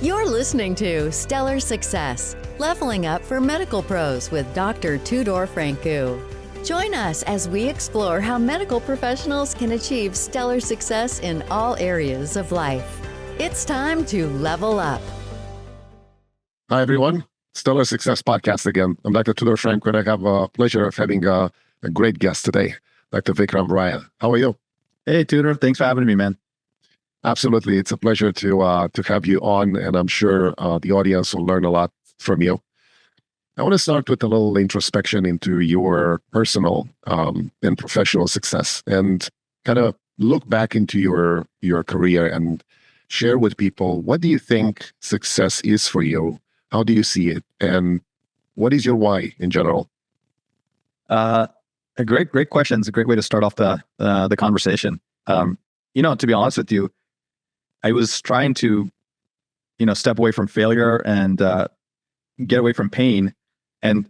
You're listening to Stellar Success, Leveling Up for Medical Pros with Dr. Tudor Francu. Join us as we explore how medical professionals can achieve stellar success in all areas of life. It's time to level up. Hi, everyone. Stellar Success Podcast again. I'm Dr. Tudor Francu, and I have a pleasure of having a great guest today, Dr. Vikram Raya. How are you? Hey, Tudor. Thanks for having me, man. Absolutely. It's a pleasure to have you on, and I'm sure the audience will learn a lot from you. I want to start with a little introspection into your personal and professional success, and kind of look back into your career and share with people, what do you think success is for you? How do you see it? And what is your why in general? A great question. It's a great way to start off the conversation. To be honest with you, I was trying to, step away from failure and get away from pain. And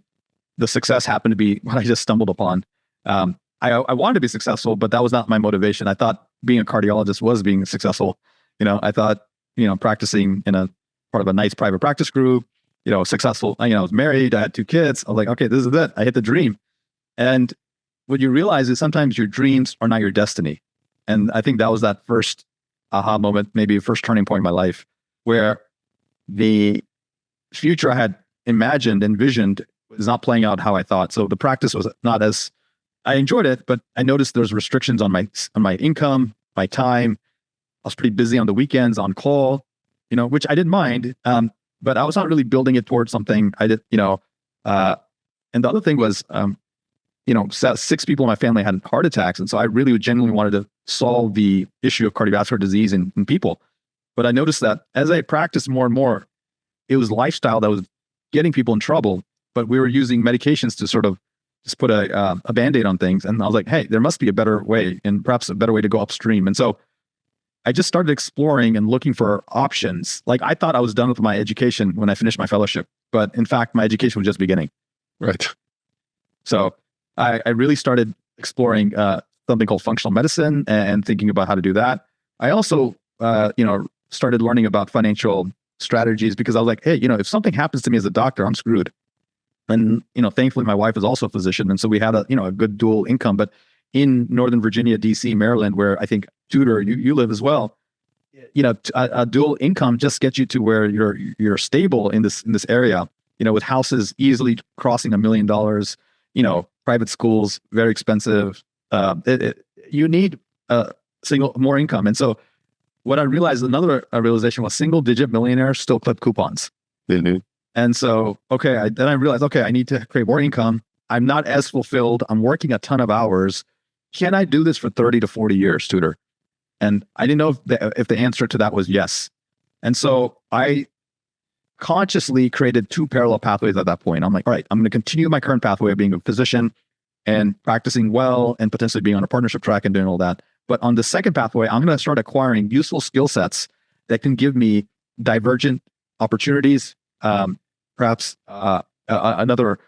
the success happened to be what I just stumbled upon. I wanted to be successful, but that was not my motivation. I thought being a cardiologist was being successful. I thought, practicing in a part of a nice private practice group, successful. I was married, I had 2 kids. I was like, okay, this is it. I hit the dream. And what you realize is sometimes your dreams are not your destiny. And I think that was that first aha moment, maybe first turning point in my life, where the future I had envisioned was not playing out how I thought. So the practice was not as, I enjoyed it, but I noticed there's restrictions on my income, my time. I was pretty busy on the weekends, on call, which I didn't mind. But I was not really building it towards something I did, and the other thing was, 6 people in my family had heart attacks. And so I really genuinely wanted to solve the issue of cardiovascular disease in people. But I noticed that as I practiced more and more, it was lifestyle that was getting people in trouble, but we were using medications to sort of just put a Band-Aid on things. And I was like, hey, there must be a better way, and perhaps a better way to go upstream. And so I just started exploring and looking for options. Like, I thought I was done with my education when I finished my fellowship, but in fact, my education was just beginning. Right. So I really started exploring something called functional medicine and thinking about how to do that. I also, started learning about financial strategies, because I was like, hey, if something happens to me as a doctor, I'm screwed. And, thankfully my wife is also a physician. And so we had a good dual income. But in Northern Virginia, DC, Maryland, where I think Tudor, you live as well, a dual income just gets you to where you're stable in this area, with houses easily crossing $1 million, private schools, very expensive. You need more income. And so what I realized, another realization was single-digit millionaires still clip coupons. Mm-hmm. And so, then I realized, I need to create more income. I'm not as fulfilled. I'm working a ton of hours. Can I do this for 30 to 40 years, Tudor? And I didn't know if the answer to that was yes. And so I consciously created 2 parallel pathways at that point. I'm like, all right, I'm going to continue my current pathway of being a physician and practicing well and potentially being on a partnership track and doing all that. But on the second pathway, I'm going to start acquiring useful skill sets that can give me divergent opportunities, perhaps another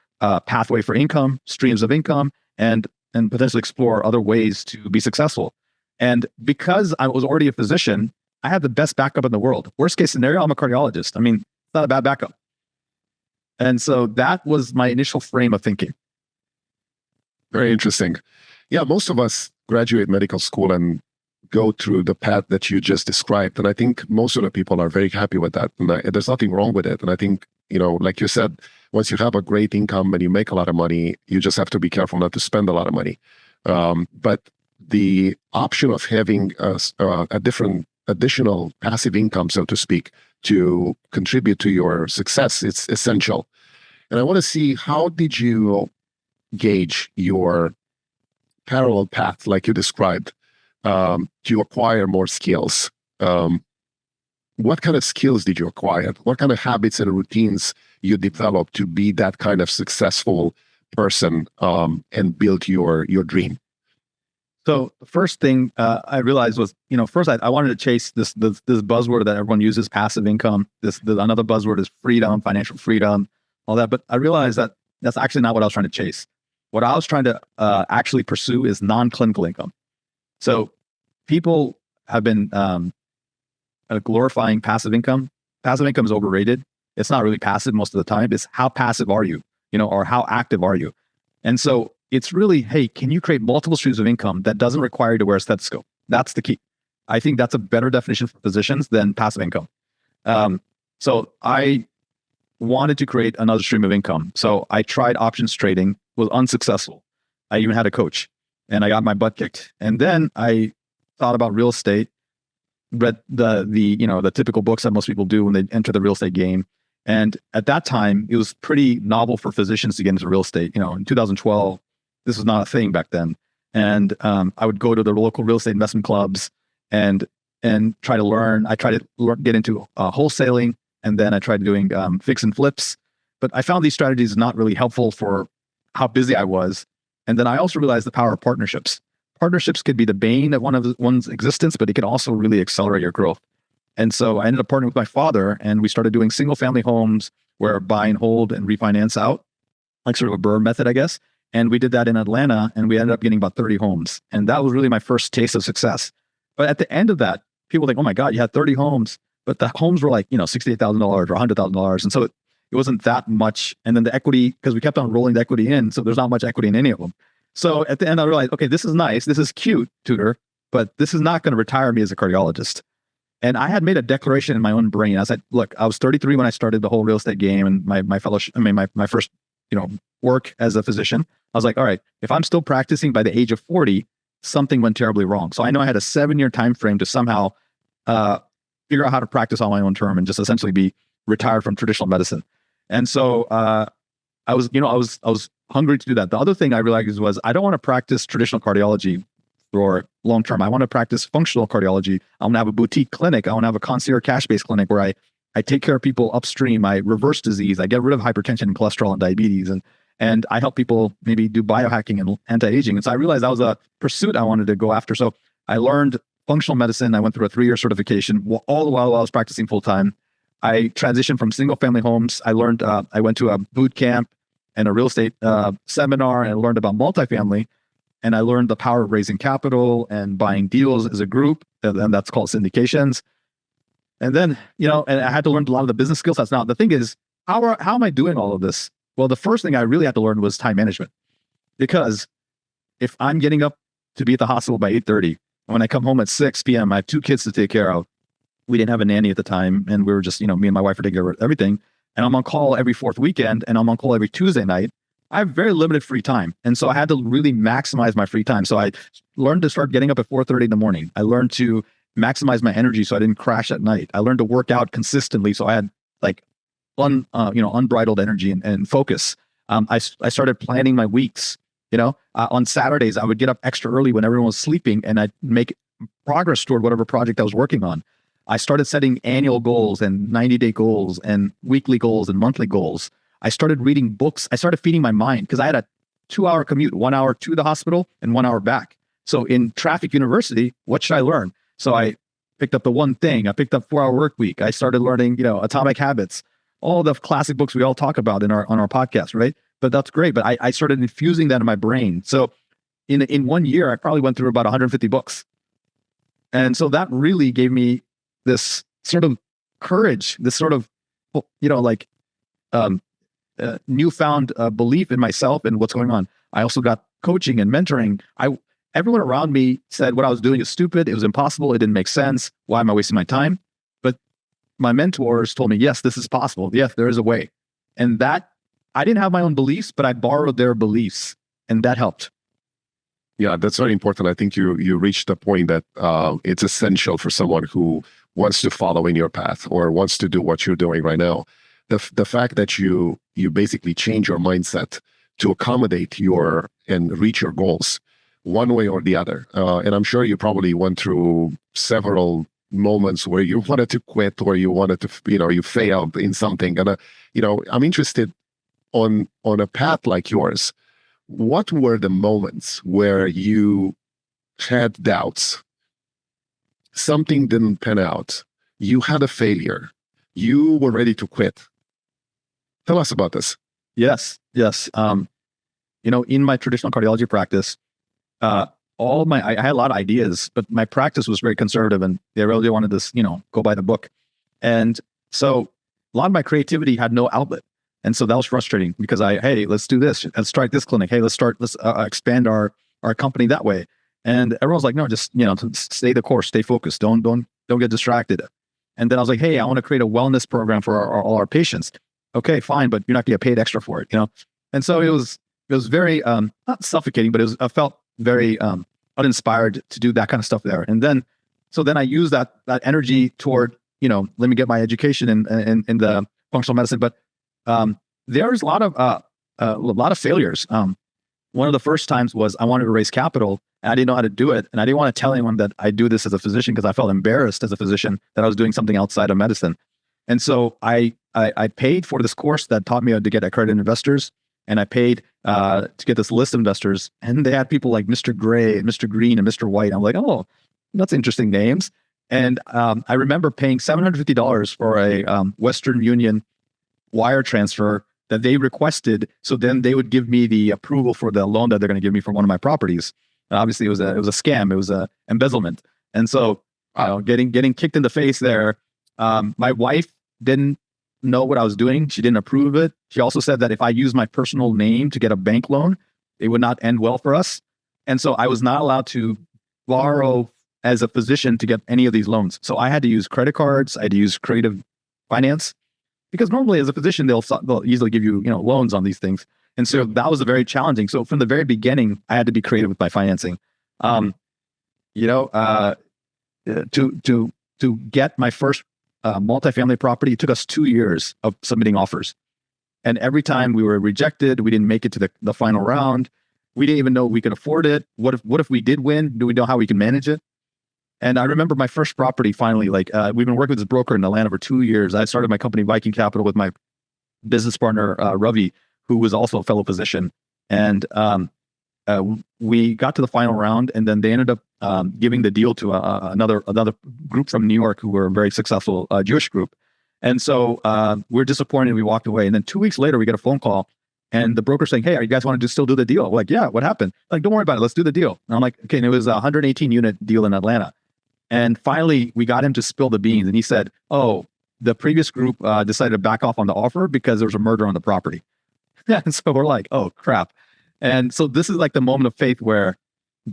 pathway for income, streams of income, and potentially explore other ways to be successful. And because I was already a physician, I had the best backup in the world. Worst case scenario, I'm a cardiologist. I mean, it's not a bad backup. And so that was my initial frame of thinking. Very interesting. Yeah, most of us graduate medical school and go through the path that you just described. And I think most of the people are very happy with that. And there's nothing wrong with it. And I think, like you said, once you have a great income and you make a lot of money, you just have to be careful not to spend a lot of money. But the option of having a different additional passive income, so to speak, to contribute to your success, it's essential. And I want to see, how did you gauge your parallel path, like you described, to acquire more skills? What kind of skills did you acquire? What kind of habits and routines you developed to be that kind of successful person and build your dream? So the first thing I realized was, first I wanted to chase this buzzword that everyone uses, passive income. Another buzzword is freedom, financial freedom, all that. But I realized that that's actually not what I was trying to chase. What I was trying to actually pursue is non-clinical income. So people have been glorifying passive income passive income is overrated. It's not really passive most of the time. It's how passive are you, or how active are you? And so it's really, hey, can you create multiple streams of income that doesn't require you to wear a stethoscope? That's the key. I think that's a better definition for physicians than passive income. So I wanted to create another stream of income. So I tried options trading, was unsuccessful. I even had a coach and I got my butt kicked. And then I thought about real estate, read the typical books that most people do when they enter the real estate game. And at that time, it was pretty novel for physicians to get into real estate. In 2012, this was not a thing back then. And I would go to the local real estate investment clubs and try to learn. I tried to get into wholesaling, and then I tried doing fix and flips. But I found these strategies not really helpful for how busy I was. And then I also realized the power of partnerships. Partnerships could be the bane of one's existence, but it can also really accelerate your growth. And so I ended up partnering with my father, and we started doing single family homes where buy and hold and refinance out, like sort of a Burr method, I guess. And we did that in Atlanta, and we ended up getting about 30 homes. And that was really my first taste of success. But at the end of that, people think, oh my God, you had 30 homes, but the homes were like, $68,000 or $100,000. And so it wasn't that much. And then the equity, because we kept on rolling the equity in, so there's not much equity in any of them. So at the end, I realized, okay, this is nice. This is cute, Tudor, but this is not going to retire me as a cardiologist. And I had made a declaration in my own brain. I said, look, I was 33 when I started the whole real estate game and my fellowship, my first, work as a physician. I was like, all right, if I'm still practicing by the age of 40, something went terribly wrong. So I know I had a 7-year time frame to somehow figure out how to practice on my own term and just essentially be retired from traditional medicine. And so I was hungry to do that. The other thing I realized was I don't want to practice traditional cardiology for long term. I want to practice functional cardiology. I want to have a boutique clinic. I want to have a concierge cash-based clinic where I take care of people upstream. I reverse disease. I get rid of hypertension and cholesterol and diabetes. And I help people maybe do biohacking and anti-aging. And so I realized that was a pursuit I wanted to go after. So I learned functional medicine. I went through a 3-year certification all the while I was practicing full-time. I transitioned from single family homes. I learned, I went to a boot camp and a real estate seminar, and I learned about multifamily. And I learned the power of raising capital and buying deals as a group, and that's called syndications. And then, and I had to learn a lot of the business skill sets. Now, the thing is, how am I doing all of this? Well, the first thing I really had to learn was time management. Because if I'm getting up to be at the hospital by 8:30, and when I come home at 6 p.m., I have 2 kids to take care of. We didn't have a nanny at the time, and we were just, me and my wife were taking care of everything. And I'm on call every 4th weekend, and I'm on call every Tuesday night. I have very limited free time. And so I had to really maximize my free time. So I learned to start getting up at 4:30 in the morning. I learned to maximize my energy so I didn't crash at night. I learned to work out consistently so I had like unbridled energy and focus. I started planning my weeks. On Saturdays, I would get up extra early when everyone was sleeping, and I'd make progress toward whatever project I was working on. I started setting annual goals and 90-day goals and weekly goals and monthly goals. I started reading books. I started feeding my mind because I had a 2-hour commute, 1 hour to the hospital and 1 hour back. So in traffic university, what should I learn? So I picked up the one thing. I picked up 4-Hour Work Week. I started learning, Atomic Habits, all the classic books we all talk about on our podcast, right? But that's great. But I started infusing that in my brain. So in 1 year, I probably went through about 150 books. And so that really gave me this sort of courage, this sort of, newfound belief in myself and what's going on. I also got coaching and mentoring. Everyone around me said what I was doing is stupid. It was impossible. It didn't make sense. Why am I wasting my time? But my mentors told me, yes, this is possible. Yes, there is a way. And that I didn't have my own beliefs, but I borrowed their beliefs, and that helped. Yeah, that's very important. I think you reached the point that it's essential for someone who wants to follow in your path or wants to do what you're doing right now. The fact that you basically change your mindset to accommodate and reach your goals one way or the other. And I'm sure you probably went through several moments where you wanted to quit or you wanted to, you failed in something. And, I'm interested on a path like yours. What were the moments where you had doubts? Something didn't pan out. You had a failure. You were ready to quit. Tell us about this. Yes. In my traditional cardiology practice, I had a lot of ideas, but my practice was very conservative, and they really wanted this, go by the book. And So a lot of my creativity had no outlet. And so that was frustrating because hey, let's do this. Let's start this clinic. Hey, let's expand our company that way. And everyone's like, no, just, stay the course, stay focused. Don't get distracted. And then I was like, hey, I want to create a wellness program for all our patients. Okay, fine, but you're not going to get paid extra for it, And so it was very, not suffocating, but I felt very uninspired to do that kind of stuff there. And then, I used that energy toward, let me get my education in the functional medicine. But there's a lot of failures. One of the first times was I wanted to raise capital and I didn't know how to do it. And I didn't want to tell anyone that I do this as a physician because I felt embarrassed as a physician that I was doing something outside of medicine. And so I paid for this course that taught me how to get accredited investors. And I paid to get this list of investors. And they had people like Mr. Gray, and Mr. Green, and Mr. White. I'm like, oh, that's interesting names. And I remember paying $750 for a Western Union wire transfer that they requested. So then they would give me the approval for the loan that they're going to give me for one of my properties. And obviously, it was a scam. It was a embezzlement. And so, getting kicked in the face there. My wife didn't know what I was doing. She didn't approve of it. She also said that if I used my personal name to get a bank loan, it would not end well for us. And so I was not allowed to borrow as a physician to get any of these loans. So I had to use credit cards. I had to use creative finance because normally as a physician, they'll easily give you, loans on these things. And so that was very challenging. So from the very beginning, I had to be creative with my financing. To get my first multifamily property, it took us 2 years of submitting offers. And every time we were rejected, we didn't make it to the final round. We didn't even know we could afford it. What if we did win? Do we know how we can manage it? And I remember my first property finally, we've been working with this broker in Atlanta for 2 years. I started my company, Viking Capital, with my business partner, Ravi, who was also a fellow physician. And we got to the final round, and then they ended up giving the deal to another group from New York who were a very successful Jewish group. And so we were disappointed. We walked away. And then 2 weeks later, we get a phone call, and the broker saying, hey, are you guys want to still do the deal? We're like, yeah, what happened? Like, don't worry about it. Let's do the deal. And I'm like, okay. And it was a 118 unit deal in Atlanta. And finally, we got him to spill the beans. And he said, oh, the previous group decided to back off on the offer because there was a murder on the property. And so we're like, oh, crap. And so this is like the moment of faith where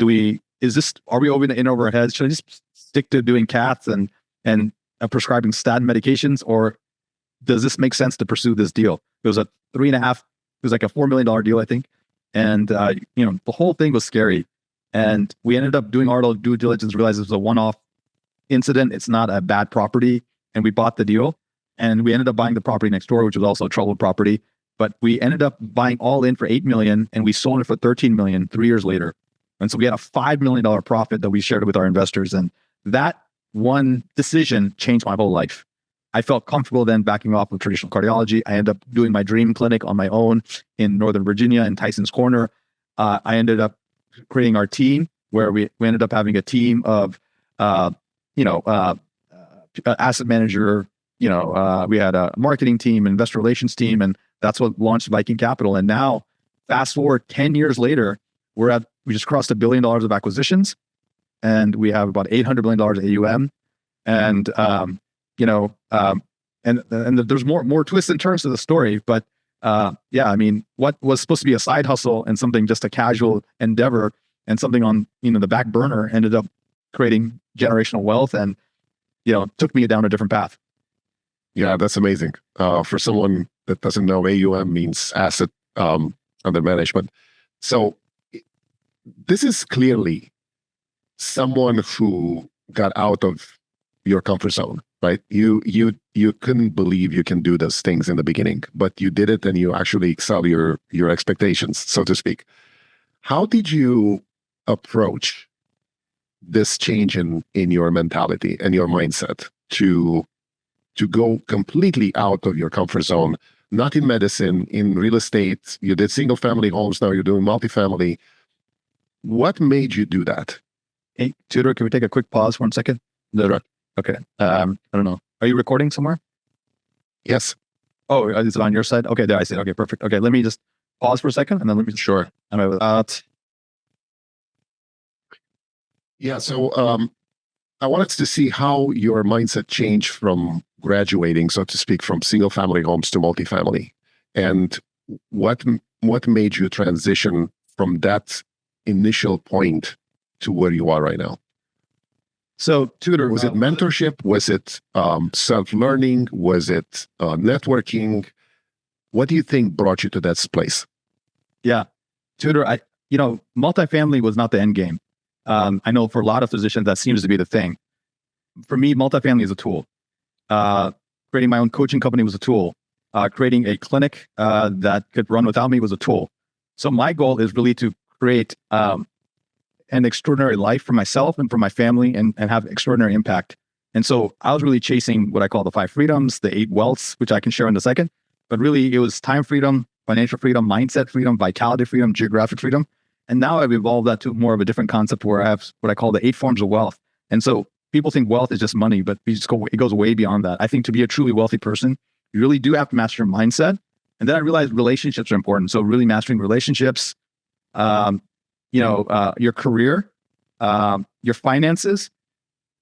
are we in over our heads? Should I just stick to doing CATs and prescribing statin medications? Or does this make sense to pursue this deal? It was a $4 million deal, I think. And, the whole thing was scary. And we ended up doing our due diligence, realized it was a one-off incident. It's not a bad property. And we bought the deal. And we ended up buying the property next door, which was also a troubled property. But we ended up buying all in for $8 million, and we sold it for $13 million 3 years later. And so we had a $5 million profit that we shared with our investors. And that one decision changed my whole life. I felt comfortable then backing off of traditional cardiology. I ended up doing my dream clinic on my own in Northern Virginia in Tyson's Corner. I ended up creating our team, where we ended up having a team of, asset manager, we had a marketing team, investor relations team, and that's what launched Viking Capital. And now, fast forward 10 years later, we just crossed $1 billion of acquisitions, and we have about $800 million AUM. And and there's more twists and turns to the story. But what was supposed to be a side hustle and something just a casual endeavor and something on the back burner ended up creating generational wealth and took me down a different path. Yeah, that's amazing. For someone that doesn't know, AUM means asset under management. So this is clearly someone who got out of your comfort zone, right? You couldn't believe you can do those things in the beginning, but you did it and you actually excel your expectations, so to speak. How did you approach this change in your mentality and your mindset to go completely out of your comfort zone, not in medicine, in real estate? You did single family homes, now you're doing multifamily. What made you do that? Hey, Tudor, can we take a quick pause for 1 second? Okay. I don't know. Are you recording somewhere? Yes. Oh, is it on your side? Okay, there I see it. Okay, perfect. Okay, let me just pause for a second and then let me. Sure. Am I without? Yeah. So I wanted to see how your mindset changed from graduating, so to speak, from single family homes to multifamily, and what what made you transition from that initial point to where you are right now? So Tudor, Was it mentorship? Was it self-learning? Was it networking? What do you think brought you to that place? yeah, Tudor, multifamily was not the end game. I know for a lot of physicians, that seems to be the thing. For me, multifamily is a tool. Creating my own coaching company was a tool. Creating a clinic that could run without me was a tool. So my goal is really to create an extraordinary life for myself and for my family and have extraordinary impact. And so I was really chasing what I call the 5 freedoms, the 8 wealths, which I can share in a second. But really, it was time freedom, financial freedom, mindset freedom, vitality freedom, geographic freedom. And now I've evolved that to more of a different concept where I have what I call the 8 forms of wealth. And so people think wealth is just money, but it goes way beyond that. I think to be a truly wealthy person, you really do have to master your mindset. And then I realized relationships are important. So really mastering relationships, your career, your finances,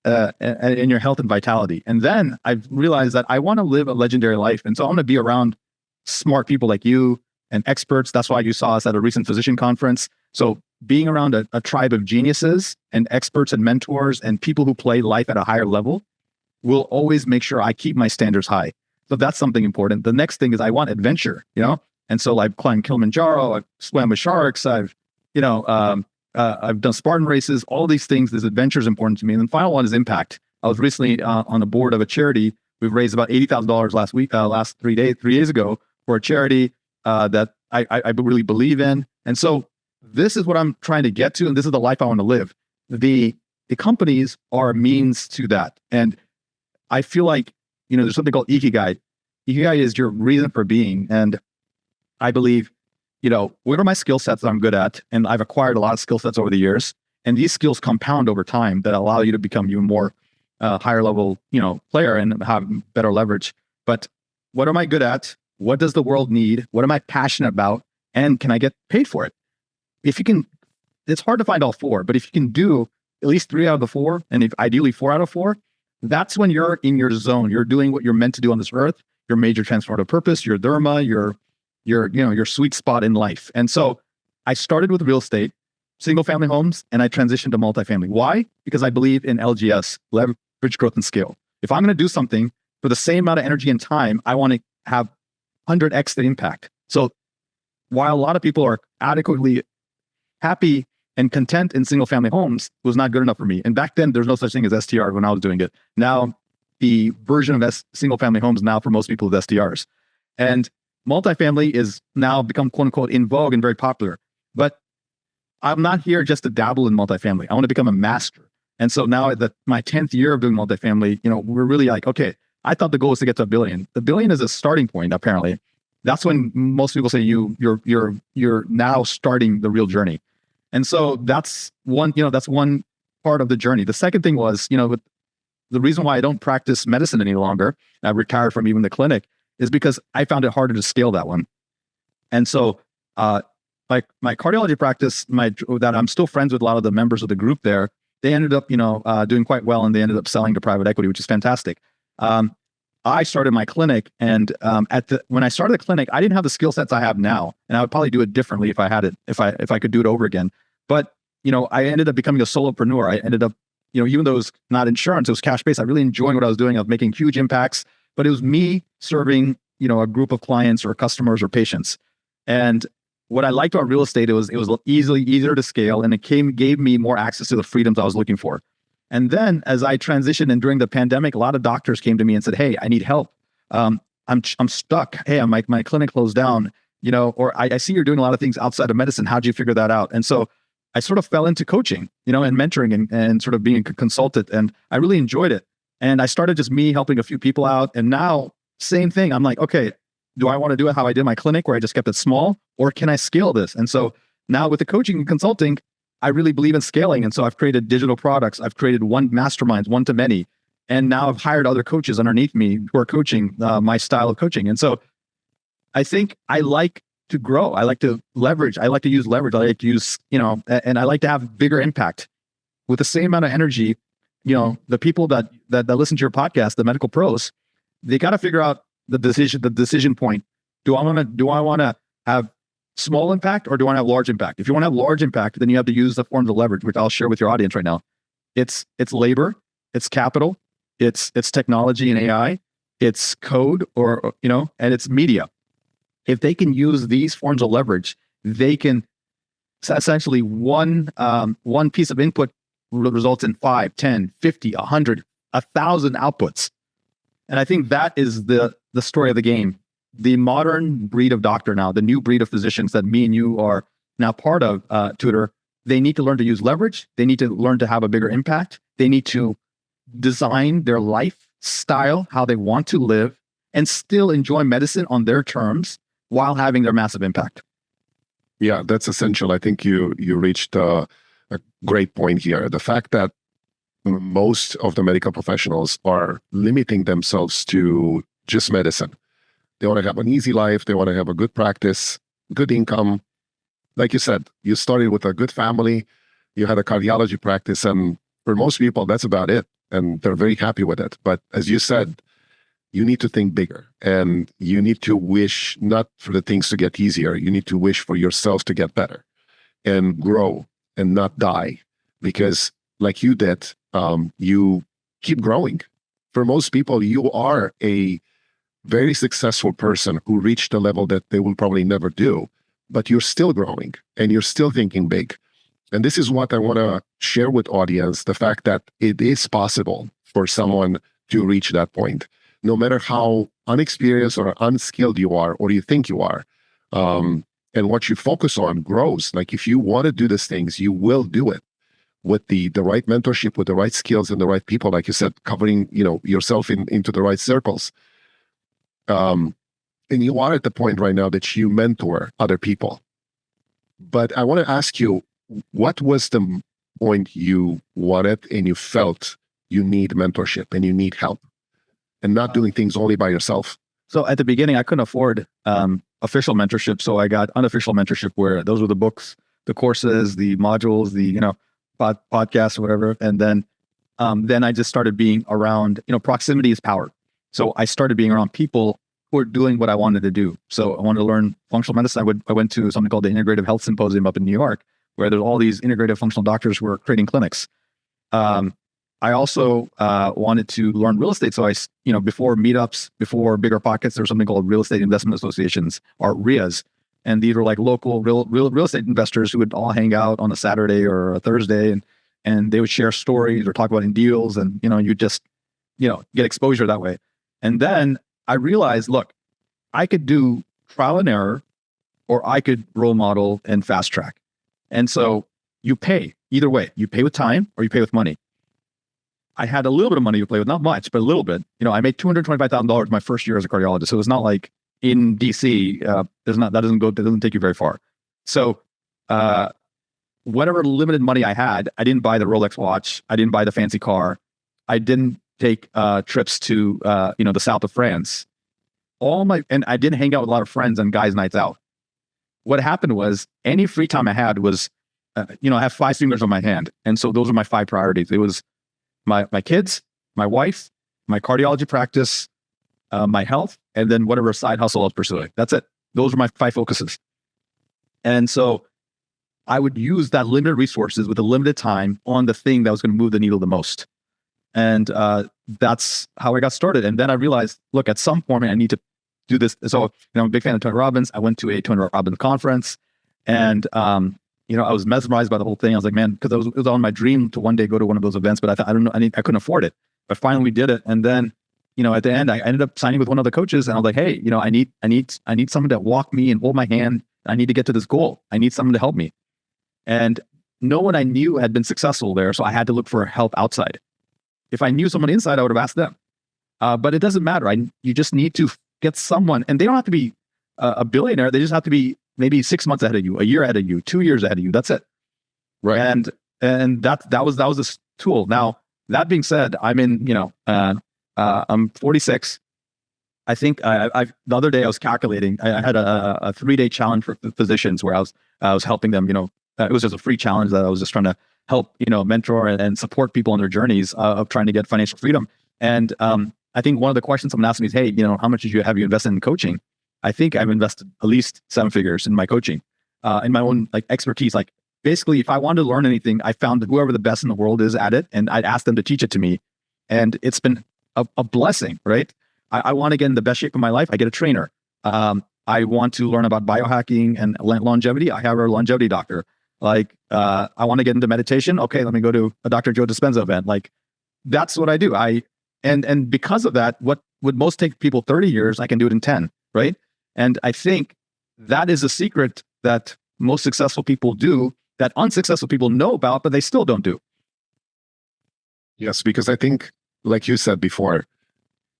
and your health and vitality. And then I realized that I want to live a legendary life. And so I want to be around smart people like you and experts. That's why you saw us at a recent physician conference. So being around a tribe of geniuses and experts and mentors and people who play life at a higher level will always make sure I keep my standards high. So that's something important. The next thing is I want adventure, And so I've climbed Kilimanjaro, I've swam with sharks, I've done Spartan races, all these things. This adventure is important to me. And the final one is impact. I was recently on the board of a charity. We've raised about $80,000 last 3 days ago for a charity that I really believe in. And so this is what I'm trying to get to. And this is the life I want to live. The companies are a means to that. And I feel like, there's something called Ikigai. Ikigai is your reason for being. And I believe, what are my skill sets that I'm good at? And I've acquired a lot of skill sets over the years. And these skills compound over time that allow you to become even more higher level, player and have better leverage. But what am I good at? What does the world need? What am I passionate about? And can I get paid for it? If you can, it's hard to find all 4, but if you can do at least 3 out of the 4, and if ideally 4 out of 4, that's when you're in your zone. You're doing what you're meant to do on this earth, your major transformative purpose, your dharma, your sweet spot in life. And so I started with real estate, single family homes, and I transitioned to multifamily. Why? Because I believe in LGS, leverage, growth, and scale. If I'm going to do something for the same amount of energy and time, I want to have 100x the impact. So while a lot of people are adequately happy and content in single family homes, it was not good enough for me. And back then, there's no such thing as STR when I was doing it. Now, the version of single family homes now for most people is STRs. And multifamily is now become quote unquote in vogue and very popular. But I'm not here just to dabble in multifamily. I want to become a master. And so now at my 10th year of doing multifamily, we're really like, okay, I thought the goal was to get to $1 billion. The $1 billion is a starting point, apparently. That's when most people say you're now starting the real journey. And so that's one part of the journey. The second thing was, the reason why I don't practice medicine any longer, I retired from even the clinic, is because I found it harder to scale that one. And so like my cardiology practice, that I'm still friends with a lot of the members of the group there, they ended up, doing quite well, and they ended up selling to private equity, which is fantastic. I started my clinic, and when I started the clinic, I didn't have the skill sets I have now, and I would probably do it differently if I had it, if I could do it over again. But I ended up becoming a solopreneur. I ended up, even though it was not insurance, it was cash based. I really enjoyed what I was doing. I was making huge impacts, but it was me serving, a group of clients or customers or patients. And what I liked about real estate, it was easier to scale, and it gave me more access to the freedoms I was looking for. And then as I transitioned, and during the pandemic, a lot of doctors came to me and said, "Hey, I need help. I'm stuck. Hey, my clinic closed down, or I see you're doing a lot of things outside of medicine. How'd you figure that out?" And so I sort of fell into coaching, and mentoring and sort of being a consultant. And I really enjoyed it. And I started just me helping a few people out. And now same thing. I'm like, okay, do I want to do it how I did my clinic, where I just kept it small, or can I scale this? And so now with the coaching and consulting, I really believe in scaling. And so I've created digital products. I've created masterminds, one to many. And now I've hired other coaches underneath me who are coaching my style of coaching. And so I think I like to grow. I like to leverage. I like to use leverage. I like to use, and I like to have bigger impact with the same amount of energy. the people that listen to your podcast, the medical pros, they got to figure out the decision point. Do I want to have small impact, or do I want to have large impact? If you want to have large impact, then you have to use the forms of leverage, which I'll share with your audience right now. It's labor, it's capital, it's technology and AI, it's code, and it's media. If they can use these forms of leverage, they can essentially one piece of input results in 5, 10, 50, 100, 1,000 outputs. And I think that is the story of the game. The modern breed of doctor now, the new breed of physicians that me and you are now part of, Tudor, they need to learn to use leverage. They need to learn to have a bigger impact. They need to design their lifestyle, how they want to live, and still enjoy medicine on their terms while having their massive impact. Yeah, that's essential. I think you reached a great point here. The fact that most of the medical professionals are limiting themselves to just medicine. They want to have an easy life. They want to have a good practice, good income. Like you said, you started with a good family. You had a cardiology practice. And for most people, that's about it. And they're very happy with it. But as you said, you need to think bigger, and you need to wish not for the things to get easier. You need to wish for yourself to get better and grow and not die, because like you did, you keep growing. For most people, you are a very successful person who reached a level that they will probably never do, but you're still growing and you're still thinking big. And this is what I want to share with audience, the fact that it is possible for someone to reach that point, no matter how unexperienced or unskilled you are, or you think you are. And what you focus on grows. Like if you want to do these things, you will do it with the right mentorship, with the right skills and the right people, like you said, covering, yourself into the right circles. And you are at the point right now that you mentor other people. But I want to ask you, what was the point you wanted and you felt you need mentorship and you need help and not doing things only by yourself? So at the beginning, I couldn't afford official mentorship. So I got unofficial mentorship, where those were the books, the courses, the modules, the, podcasts or whatever. And then I just started being around, proximity is power. So I started being around people who are doing what I wanted to do. So I wanted to learn functional medicine. I went to something called the Integrative Health Symposium up in New York, where there's all these integrative functional doctors who are creating clinics. I also wanted to learn real estate. So before meetups, before bigger pockets, there was something called real estate investment associations, or RIAs. And these were like local real estate investors who would all hang out on a Saturday or a Thursday, and they would share stories or talk about in deals, and you just get exposure that way. And then I realized, look, I could do trial and error, or I could role model and fast track. And so you pay either way. You pay with time or you pay with money. I had a little bit of money to play with, not much, but a little bit. I made $225,000 my first year as a cardiologist. So it's not like in DC, that doesn't take you very far. So whatever limited money I had, I didn't buy the Rolex watch. I didn't buy the fancy car. I didn't take trips to the south of France. And I didn't hang out with a lot of friends on guys' nights out. What happened was, any free time I had was, I have 5 fingers on my hand. And so those are my 5 priorities. It was my kids, my wife, my cardiology practice, my health, and then whatever side hustle I was pursuing. That's it. Those are my 5 focuses. And so I would use that limited resources with a limited time on the thing that was going to move the needle the most. And that's how I got started. And then I realized, look, at some point I need to do this. So, I'm a big fan of Tony Robbins. I went to a Tony Robbins conference, and I was mesmerized by the whole thing. I was like, man, because it was on my dream to one day go to one of those events, but I don't know, I couldn't afford it. But finally we did it. And then, at the end, I ended up signing with one of the coaches, and I was like, hey, I need someone to walk me and hold my hand. I need to get to this goal. I need someone to help me. And no one I knew had been successful there. So I had to look for help outside. If I knew someone inside, I would have asked them. But it doesn't matter. You just need to get someone, and they don't have to be a billionaire. They just have to be maybe 6 months ahead of you, a year ahead of you, 2 years ahead of you. That's it. Right. And that was this tool. Now, that being said, I'm 46. I think the other day I was calculating. I had a 3-day challenge for physicians where I was helping them. It was just a free challenge that I was just trying to help, mentor and support people on their journeys of trying to get financial freedom. And I think one of the questions someone asked me is, hey, how much have you invested in coaching? I think I've invested at least 7 figures in my coaching, in my own expertise. Basically, if I wanted to learn anything, I found that whoever the best in the world is at it, and I'd ask them to teach it to me. And it's been a blessing, right? I want to get in the best shape of my life. I get a trainer. I want to learn about biohacking and longevity. I have a longevity doctor. I want to get into meditation. Okay, let me go to a Dr. Joe Dispenza event. That's what I do. And because of that, what would most take people 30 years, I can do it in 10, right? And I think that is a secret that most successful people do that unsuccessful people know about, but they still don't do. Yes, because I think, like you said before,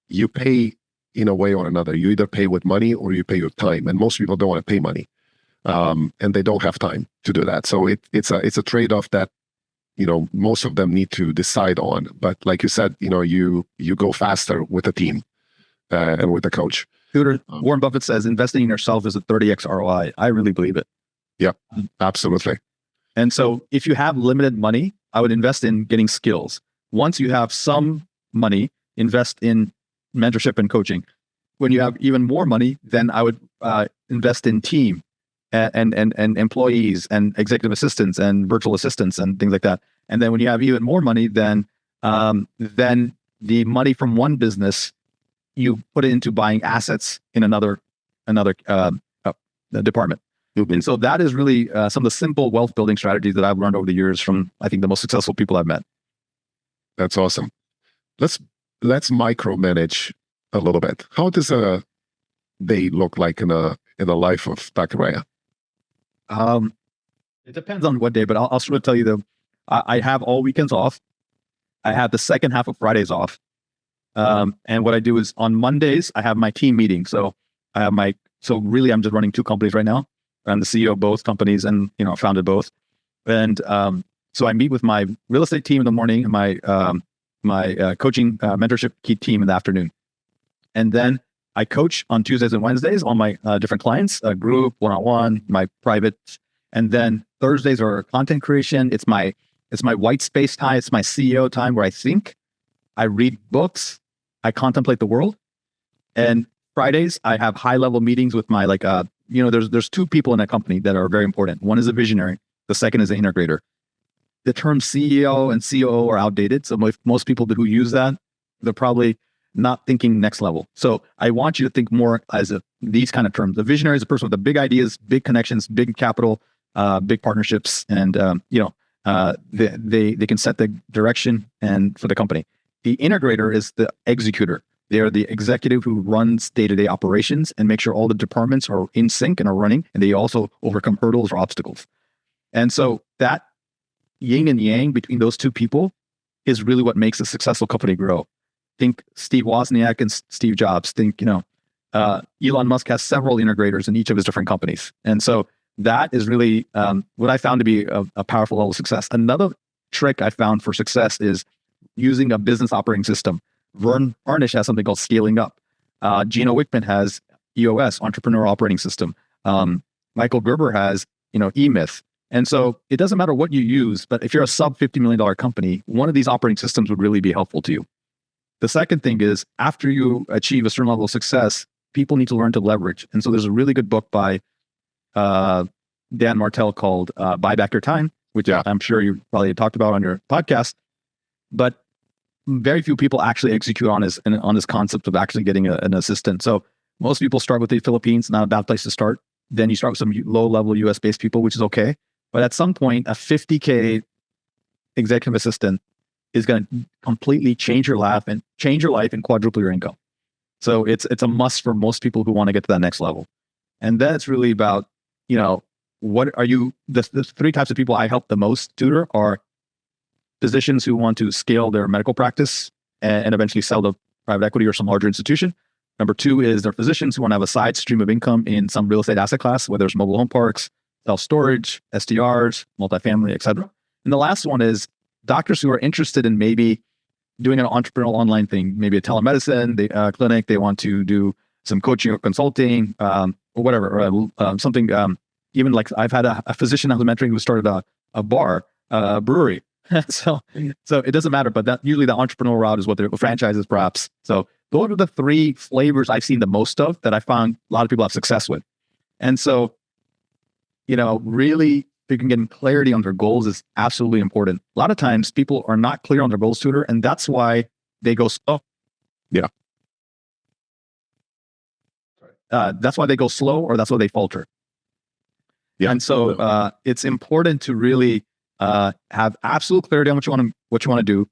you pay in a way or another. You either pay with money or you pay with time. And most people don't want to pay money. And they don't have time to do that. So it's a trade-off that, most of them need to decide on. But like you said, you go faster with a team and with a coach. Tudor, Warren Buffett says investing in yourself is a 30x ROI. I really believe it. Yeah, absolutely. And so if you have limited money, I would invest in getting skills. Once you have some money, invest in mentorship and coaching. When you have even more money, then I would invest in team and employees and executive assistants and virtual assistants and things like that. And then when you have even more money, then the money from one business, you put it into buying assets in another department. Mm-hmm. And so that is really some of the simple wealth building strategies that I've learned over the years from, I think, the most successful people I've met. That's awesome. Let's micromanage a little bit. How does a day look like in the life of Dr. Raya? It depends on what day, but I'll sort of tell you I have all weekends off. I have the second half of Fridays off. And what I do is on Mondays, I have my team meeting. So really I'm just running 2 companies right now. I'm the CEO of both companies and, founded both. And so I meet with my real estate team in the morning and my coaching mentorship key team in the afternoon. And then I coach on Tuesdays and Wednesdays all my different clients, group, one-on-one, my private. And then Thursdays are content creation. It's my white space time. It's my CEO time where I think, I read books, I contemplate the world. And Fridays, I have high-level meetings with my, there's 2 people in a company that are very important. One is a visionary. The second is an integrator. The term CEO and COO are outdated. So most people who use that, they're probably not thinking next level. So I want you to think more as these kind of terms. The visionary is a person with the big ideas, big connections, big capital, big partnerships, and they can set the direction and for the company. The integrator is the executor. They are the executive who runs day-to-day operations and make sure all the departments are in sync and are running, and they also overcome hurdles or obstacles. And so that yin and yang between those 2 people is really what makes a successful company grow. Think Steve Wozniak and Steve Jobs. Think, Elon Musk has several integrators in each of his different companies. And so that is really what I found to be a powerful level of success. Another trick I found for success is using a business operating system. Vern Harnish has something called scaling up. Gino Wickman has EOS, Entrepreneur Operating System. Michael Gerber has, eMyth. And so it doesn't matter what you use, but if you're a sub $50 million company, one of these operating systems would really be helpful to you. The second thing is, after you achieve a certain level of success, people need to learn to leverage. And so there's a really good book by Dan Martell called Buy Back Your Time, which I'm sure you probably talked about on your podcast. But very few people actually execute on this concept of actually getting an assistant. So most people start with the Philippines, not a bad place to start. Then you start with some low-level US-based people, which is okay. But at some point, a $50K executive assistant is going to completely change your life and quadruple your income. So it's a must for most people who want to get to that next level. And that's really about, what are you, the 3 types of people I help the most, Tudor, are physicians who want to scale their medical practice and eventually sell to private equity or some larger institution. Number 2 is they're physicians who want to have a side stream of income in some real estate asset class, whether it's mobile home parks, self-storage, SDRs, multifamily, et cetera. And the last one is doctors who are interested in maybe doing an entrepreneurial online thing, maybe a telemedicine clinic. They want to do some coaching or consulting, or whatever, or something. Even like I've had a physician I was mentoring who started a bar brewery. so it doesn't matter, but that usually the entrepreneurial route is what they're franchises perhaps. So those are the three flavors I've seen the most of that I found a lot of people have success with. And so, really getting clarity on their goals is absolutely important. A lot of times people are not clear on their goals, Tudor, and that's why they go slow. Yeah. That's why they go slow, or that's why they falter. Yeah. And so it's important to really have absolute clarity on what you want to do.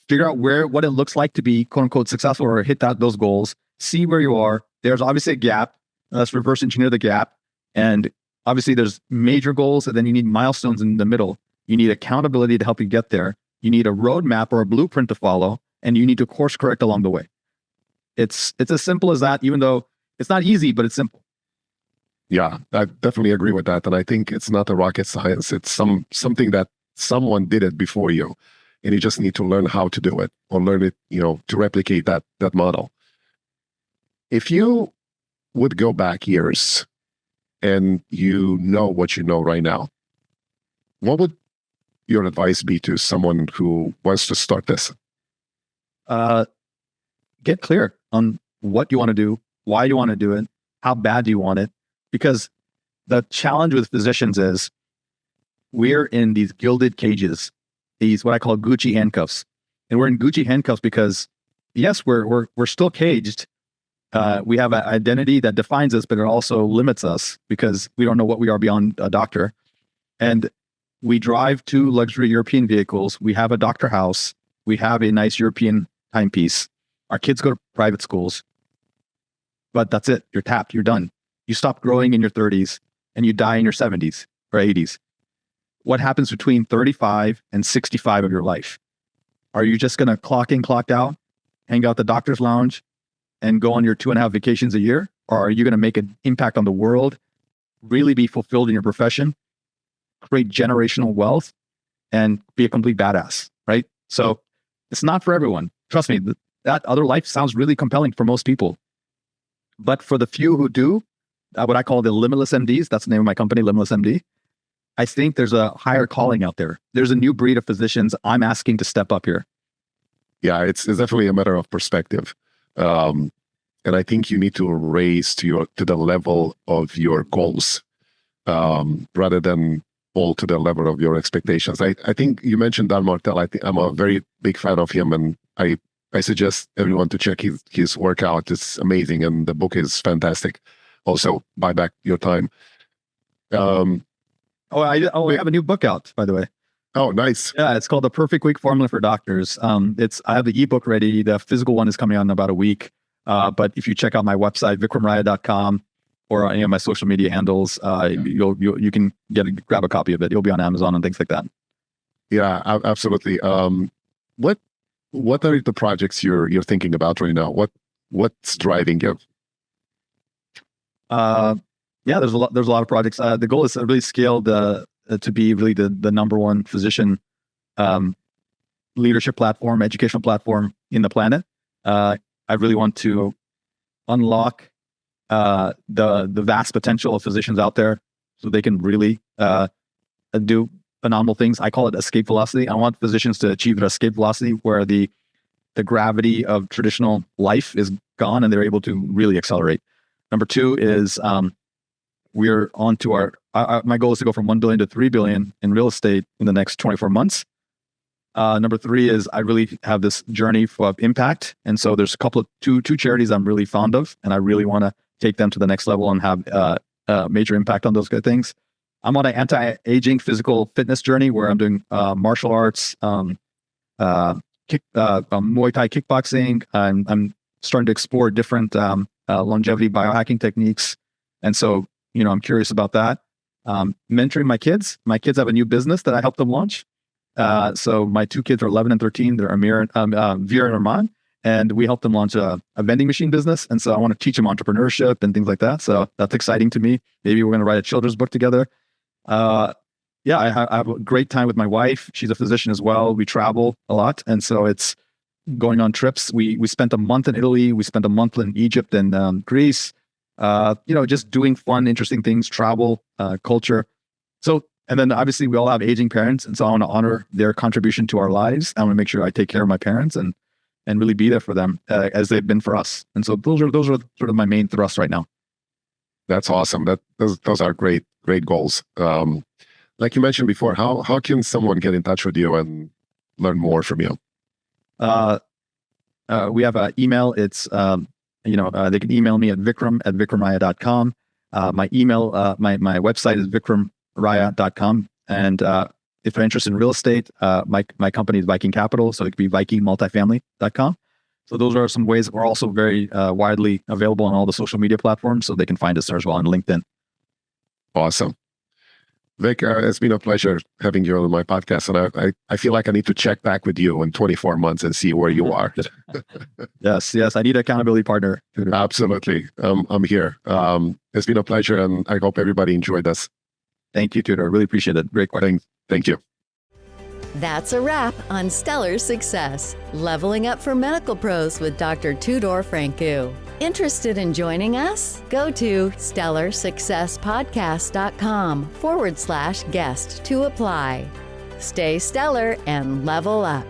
Figure out what it looks like to be "quote unquote" successful or hit those goals. See where you are. There's obviously a gap. Let's reverse engineer the gap. And obviously, there's major goals, and then you need milestones in the middle. You need accountability to help you get there. You need a roadmap or a blueprint to follow, and you need to course correct along the way. It's as simple as that. Even though it's not easy, but it's simple. Yeah, I definitely agree with that. And I think it's not a rocket science. It's something that someone did it before you, and you just need to learn how to do it or learn it, to replicate that model. If you would go back years and you know what you know right now, what would your advice be to someone who wants to start this? Get clear on what you want to do, why you want to do it, how bad do you want it? Because the challenge with physicians is we're in these gilded cages, these what I call Gucci handcuffs. And we're in Gucci handcuffs because, yes, we're still caged. We have an identity that defines us, but it also limits us because we don't know what we are beyond a doctor. And we drive 2 luxury European vehicles. We have a doctor house. We have a nice European timepiece. Our kids go to private schools. But that's it. You're tapped. You're done. You stop growing in your 30s and you die in your 70s or 80s. What happens between 35 and 65 of your life? Are you just going to clock in, clock out, hang out the doctor's lounge, and go on your 2.5 vacations a year? Or are you going to make an impact on the world, really be fulfilled in your profession, create generational wealth, and be a complete badass, right? So it's not for everyone. Trust me, that other life sounds really compelling for most people. But for the few who do, what I call the limitless MDs, that's the name of my company, Limitless MD, I think there's a higher calling out there. There's a new breed of physicians I'm asking to step up here. Yeah, it's definitely a matter of perspective. And I think you need to raise to the level of your goals rather than fall to the level of your expectations. I think you mentioned Dan Martel. I'm a very big fan of him, and I suggest everyone to check his work out. It's amazing, and the book is fantastic. Also, buy back your time. I have a new book out, by the way. Oh, nice. Yeah, it's called The Perfect Week Formula for Doctors. I have the ebook ready. The physical one is coming out in about a week. But if you check out my website, vikramraya.com, or any of my social media handles, you can grab a copy of it. It'll be on Amazon and things like that. Yeah, absolutely. What are the projects you're thinking about right now? What's driving you? Yeah, there's a lot of projects. The goal is to really scale to be really the number one physician leadership platform, educational platform in the planet. I really want to unlock the vast potential of physicians out there so they can really do phenomenal things. I call it escape velocity. I want physicians to achieve their escape velocity where the gravity of traditional life is gone and they're able to really accelerate. Number 2 is we're on to my goal is to go from 1 billion to 3 billion in real estate in the next 24 months. Number 3 is I really have this journey of impact. And so there's two charities I'm really fond of, and I really want to take them to the next level and have major impact on those good things. I'm on an anti-aging physical fitness journey where I'm doing martial arts, Muay Thai kickboxing. I'm starting to explore different longevity biohacking techniques. And so, I'm curious about that. Mentoring my kids. My kids have a new business that I helped them launch. So my 2 kids are 11 and 13. They're Veer and Arman. And we helped them launch a vending machine business. And so I want to teach them entrepreneurship and things like that. So that's exciting to me. Maybe we're going to write a children's book together. I have a great time with my wife. She's a physician as well. We travel a lot. And so it's going on trips. We spent a month in Italy. We spent a month in Egypt and Greece. Just doing fun, interesting things, travel, culture. So And then obviously we all have aging parents. And so I want to honor their contribution to our lives. I want to make sure I take care of my parents and really be there for them as they've been for us. And so those are sort of my main thrusts right now. That's awesome. Those are great goals. Like you mentioned before, how can someone get in touch with you and learn more from you? We have an email. It's they can email me at vikram@vikramraya.com. My email, my website is vikramraya.com. And if they're interested in real estate, my company is Viking Capital, so it could be vikingmultifamily.com. So those are some ways. We're also very widely available on all the social media platforms, so they can find us there as well on LinkedIn. Awesome. Vic, it's been a pleasure having you on my podcast, and I feel like I need to check back with you in 24 months and see where you are. Yes, I need an accountability partner. Absolutely. I'm here. It's been a pleasure, and I hope everybody enjoyed this. Thank you, Tudor. Really appreciate it. Great question. Thank you. That's a wrap on Stellar Success, Leveling Up for Medical Pros with Dr. Tudor Francu. Interested in joining us? Go to stellarsuccesspodcast.com/guest to apply. Stay stellar and level up.